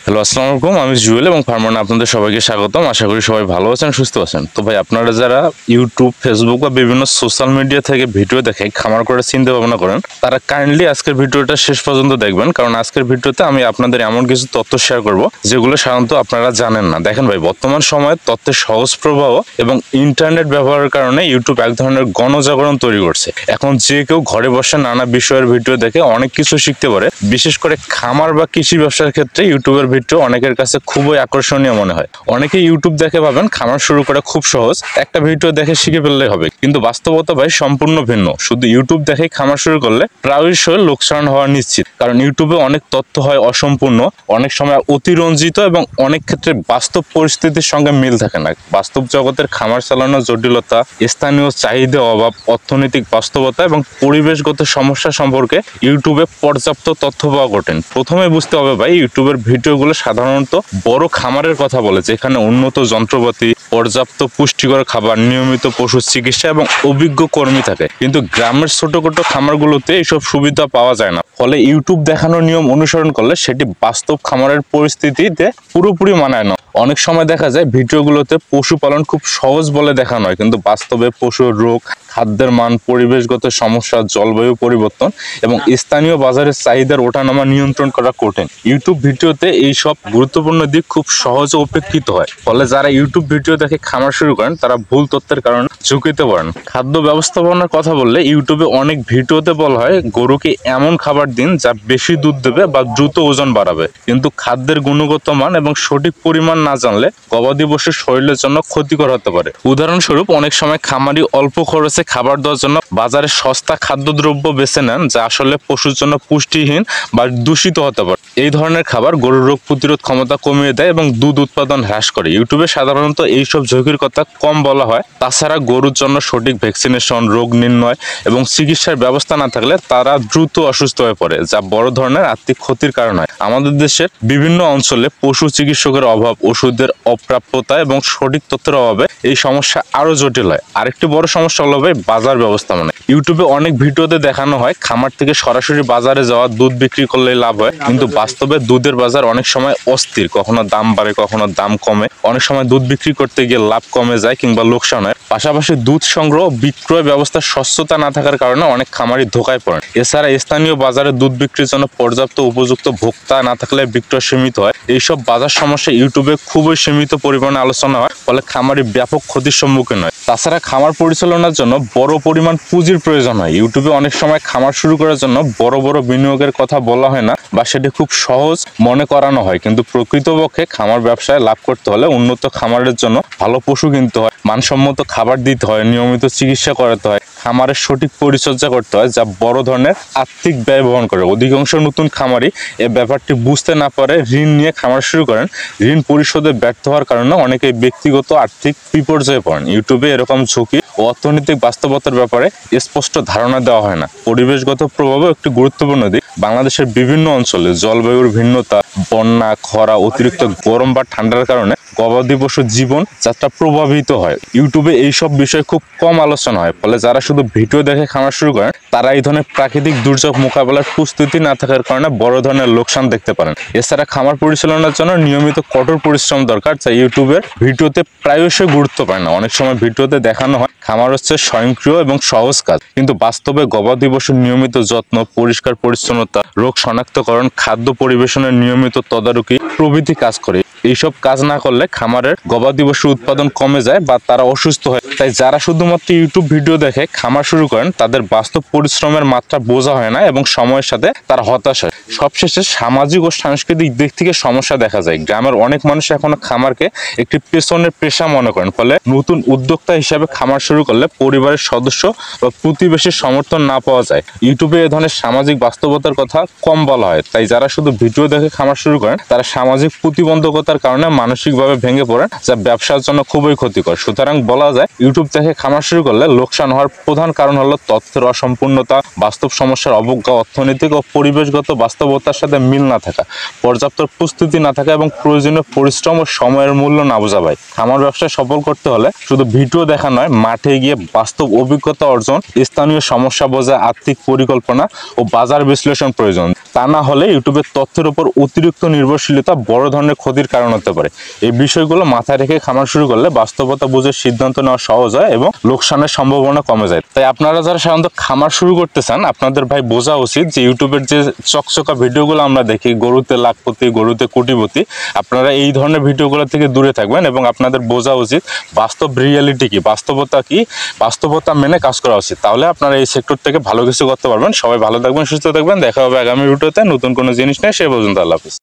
Hello, আসসালামু আলাইকুম। আমি জুয়েল এবং ফার্মার আপনাদের সবাইকে স্বাগতম। আশা করি সবাই ভালো আছেন, সুস্থ আছেন। তো ভাই, আপনারা যারা ইউটিউব, ফেসবুক বা বিভিন্ন সোশ্যাল মিডিয়া থেকে ভিডিও দেখে খামার করার চিন্তা ভাবনা করেন, তারা কাইন্ডলি আজকের ভিডিওটা শেষ পর্যন্ত দেখবেন, কারণ আজকের ভিডিওতে আমি আপনাদের এমন কিছু তথ্য শেয়ার করব যেগুলো সাধারণত আপনারা জানেন না। দেখেন ভাই, বর্তমান সময়ে তথ্যের সহজ প্রবাহ এবং ইন্টারনেট ব্যবহারের কারণে ইউটিউব এক ধরনের গণজাগরণ তৈরি করছে। এখন যে কেউ ঘরে বসে নানা বিষয়ের ভিডিও দেখে অনেক কিছু শিখতে পারে। বিশেষ করে খামার বা কৃষি ব্যবসার ক্ষেত্রে ইউটিউবের ভিডিও অনেকের কাছে খুবই আকর্ষণীয় মনে হয়। অনেকে ইউটিউব দেখে ভাবেন খামার শুরু করা খুব সহজ, একটা ভিডিও দেখে শিখে ফেললেই হবে, কিন্তু বাস্তবতা ভাই সম্পূর্ণ ভিন্ন। শুধু ইউটিউব দেখে খামার শুরু করলে প্রায়শই লোকসান হওয়া নিশ্চিত, কারণ ইউটিউবে অনেক তথ্য হয় অসম্পূর্ণ, অনেক সময় অতিরঞ্জিত এবং অনেক ক্ষেত্রে বাস্তব পরিস্থিতির সঙ্গে মিল থাকে না। বাস্তব জগতের খামার চালানোর জটিলতা, স্থানীয় চাহিদা অভাব, অর্থনৈতিক বাস্তবতা এবং পরিবেশগত সমস্যা সম্পর্কে ইউটিউবে পর্যাপ্ত তথ্য পাওয়া কঠিন। প্রথমে বুঝতে হবে ভাই, ইউটিউবের ভিডিওগুলো সাধারণত বড় খামারের কথা বলে, যেখানে উন্নত যন্ত্রপাতি, পর্যাপ্ত পুষ্টিকর খাবার, নিয়মিত পশু চিকিৎসা এবং অভিজ্ঞ কর্মী থাকে। কিন্তু গ্রামের ছোটখাটো খামারগুলোতে এইসব সুবিধা পাওয়া যায় না। ফলে ইউটিউব দেখানোর নিয়ম অনুসরণ করলে সেটি বাস্তব খামারের পরিস্থিতিতে পুরোপুরি মানায় না। অনেক সময় দেখা যায় ভিডিওগুলোতে পশুপালন খুব সহজ বলে দেখানো হয়, কিন্তু বাস্তবে পশুর রোগ, খাদ্যের মান, পরিবেশগত সমস্যা, জলবায়ু পরিবর্তন এবং স্থানীয় বাজারের চাহিদার ওঠানামা নিয়ন্ত্রণ করা কঠিন। ইউটিউব ভিডিওতে এইসব গুরুত্বপূর্ণ দিক খুব সহজে উপেক্ষিত হয়। ফলে যারা ইউটিউব ভিডিও দেখে খামার শুরু করেন, তারা ভুল তথ্যের কারণে ঝুঁকিতে পড়েন। খাদ্য ব্যবস্থাপনার কথা বললে ইউটিউবে অনেক ভিডিওতে বলা হয় গরুকে এমন খাবার দিন যা বেশি দুধ দেবে বা দ্রুত ওজন বাড়াবে, কিন্তু খাদ্যের গুণগত মান এবং সঠিক পরিমাণ না জানলে গবাদি পশুর শরীরের জন্য ক্ষতিকর হতে পারে। উদাহরণস্বরূপ, অনেক সময় খামারি অল্প খরচে খাবার দেওয়ার জন্য বাজারে সস্তা খাদ্যদ্রব্য বেছে নেন, যা আসলে পশুর জন্য পুষ্টিহীন বা দূষিত হতে পারে। এই ধরনের খাবার গরুর রোগ প্রতিরোধ ক্ষমতা কমিয়ে দেয় এবং দুধ উৎপাদন হ্রাস করে। ইউটিউবে সাধারণত এইসব ঝুঁকির কথা কম বলা হয়। তাছাড়া গরুর জন্য সঠিক ভ্যাকসিনেশন, রোগ নির্ণয় এবং চিকিৎসার ব্যবস্থা না থাকলে তারা দ্রুত অসুস্থ হয়ে পড়ে, যা বড় ধরনের আর্থিক ক্ষতির কারণ হয়। আমাদের দেশের বিভিন্ন অঞ্চলে পশু চিকিৎসকের অভাব, ওষুধের অপ্রাপ্যতা এবং সঠিক তথ্যের অভাবে এই সমস্যা আরো জটিল হয়। আরেকটি বড় সমস্যা হলো ভাই বাজার ব্যবস্থাপনা। ইউটিউবে অনেক ভিডিওতে দেখানো হয় খামার থেকে সরাসরি বাজারে যাওয়া দুধ বিক্রি করলে লাভ হয়, কিন্তু বাস্তবে দুধের বাজার অনেক সময় অস্থির, কখনো দাম বাড়ে, কখনো দাম কমে। অনেক সময় দুধ বিক্রি করতে গিয়ে লাভ কমে যায় কিংবা লোকসান হয়। পাশাপাশি দুধ সংগ্রহ বিক্রয় ব্যবস্থার স্বচ্ছতা না থাকার কারণে অনেক খামারি ধোকায় পড়েন। এছাড়া স্থানীয় বাজারে দুধ বিক্রির জন্য পর্যাপ্ত উপযুক্ত ভোক্তা না থাকলে বিক্রয় সীমিত হয়। এইসব বাজার সমস্যা ইউটিউবে খুবই সীমিত পরিমাণে আলোচনা হয়, ফলে খামারি ব্যাপক ক্ষতির সম্মুখীন হয়। তাছাড়া খামার পরিচালনার জন্য বড় পরিমাণ পুঁজির প্রয়োজন হয়। ইউটিউবে অনেক সময় খামার শুরু করার জন্য বড় বড় বিনিয়োগের কথা বলা হয় না বা সেটি খুব সহজ মনে করানো হয়, কিন্তু প্রকৃতপক্ষে খামার ব্যবসায় লাভ করতে হলে উন্নত খামারের জন্য ভালো পশু কিনতে হয়, মানসম্মত খাবার দিতে হয়, নিয়মিত চিকিৎসা করাতে হয়, খামারের সঠিক পরিচর্যা করতে হয়, যা বড় ধরনের আর্থিক ব্যয় বহন করে। অধিকাংশ নতুন খামারি এই ব্যাপারটি বুঝতে না পারে ঋণ নিয়ে খামার শুরু করেন। ঋণ পরিশোধে ব্যর্থ হওয়ার কারণে অনেকে ব্যক্তিগত আর্থিক বিপর্যয়ে পড়েন। ইউটিউবে এরকম ঝুঁকি ও অর্থনৈতিক বাস্তবতার ব্যাপারে স্পষ্ট ধারণা দেওয়া হয় না। পরিবেশগত প্রভাবও একটি গুরুত্বপূর্ণ দিক। বাংলাদেশের বিভিন্ন অঞ্চলে জলবায়ুর ভিন্নতা, বন্যা, খরা, অতিরিক্ত গরম বা ঠান্ডার কারণে গবাদি পশুর জীবন যাত্রা প্রভাবিত হয়। ইউটিউবে এইসব বিষয় খুব কম আলোচনা হয়, ফলে যারা শুধু ভিডিও দেখে খামার শুরু করেন, তারা এই ধরনের প্রাকৃতিক দুর্যোগ মোকাবেলার প্রস্তুতি না থাকার কারণে বড় ধরনের লোকসান দেখতে পারেন। এছাড়া খামার পরিচালনার জন্য নিয়মিত কঠোর পরিশ্রম দরকার, যা ইউটিউবের ভিডিওতে প্রায়শই গুরুত্ব পায় না। অনেক সময় ভিডিওতে দেখানো হয় খামার হচ্ছে স্বয়ংক্রিয় এবং সহজ কাজ, কিন্তু বাস্তবে গবাদি পশুর নিয়মিত যত্ন, পরিষ্কার পরিচ্ছন্নতা, রোগ শনাক্তকরণ, খাদ্য পরিবেশনের নিয়মিত তদারকি প্রভৃতি কাজ করে। এইসব কাজ না করলে খামারের গবাদি পশুর উৎপাদন কমে যায় বা তারা অসুস্থ হয়। তাই যারা শুধুমাত্র ইউটিউব ভিডিও দেখে খামার শুরু করেন, তাদের বাস্তব পরিশ্রমের মাত্রা বোঝা হয় না এবং সময়ের সাথে তার হতাশ হয়। সবশেষে সামাজিক ও সাংস্কৃতিক দিক থেকে সমস্যা দেখা যায়। গ্রামের অনেক মানুষ এখনো খামারকে একটি পেছনের পেশা মনে করেন, ফলে নতুন উদ্যোক্তা হিসাবে খামার শুরু করলে পরিবারের সদস্য বা প্রতিবেশীর সমর্থন না পাওয়া যায়। ইউটিউবে এ ধরনের সামাজিক বাস্তবতার কথা কম বলা হয়। তাই যারা শুধু ভিডিও দেখে খামার শুরু করেন, তারা সামাজিক প্রতিবন্ধকতা অভিজ্ঞতার কারণে মানসিকভাবে ভেঙে পড়েন, যা ব্যবসার জন্য খুবই ক্ষতিকর। সুতরাং বলা যায় ইউটিউব থেকে খামার শুরু করলে লোকসান হওয়ার প্রধান কারণ হলো তথ্যের অসম্পূর্ণতা, বাস্তব সমস্যার অবজ্ঞা, অর্থনৈতিক ও পরিবেশগত বাস্তবতার সাথে মিল না থাকা, পর্যাপ্ত প্রস্তুতি না থাকা এবং প্রয়োজনীয় পরিশ্রম ও সময়ের মূল্য না বোঝা। ভাই, খামার ব্যবসা সফল করতে হলে শুধু ভিডিও দেখা নয়, মাঠে গিয়ে বাস্তব অভিজ্ঞতা অর্জন, স্থানীয় সমস্যা বোঝা, আর্থিক পরিকল্পনা ও বাজার বিশ্লেষণ প্রয়োজন। তা না হলে ইউটিউবের তথ্যের উপর অতিরিক্ত নির্ভরশীলতা বড় ধরনের ক্ষতির কারণ হতে পারে। এই বিষয়গুলো মাথায় রেখে খামার শুরু করলে বাস্তবতা বুঝে সিদ্ধান্ত নেওয়া সহজ হয় এবং লোকসানের সম্ভাবনা কমে যায়। তাই আপনারা যারা সাধারণত খামার শুরু করতে চান, আপনাদের ভাই বোঝা উচিত যে ইউটিউবের যে চকচকা ভিডিওগুলো আমরা দেখি, গরুতে লাখপতি, গরুতে কোটিপতি, আপনারা এই ধরনের ভিডিওগুলো থেকে দূরে থাকবেন এবং আপনাদের বোঝা উচিত বাস্তব রিয়েলিটি কি, বাস্তবতা মেনে কাজ করা উচিত। তাহলে আপনারা এই সেক্টর থেকে ভালো কিছু করতে পারবেন। সবাই ভালো থাকবেন, সুস্থ থাকবেন। দেখা হবে আগামী ভিডিওতে নতুন কোনো জিনিস নিয়ে। সে পর্যন্ত আল্লাহ হাফেজ।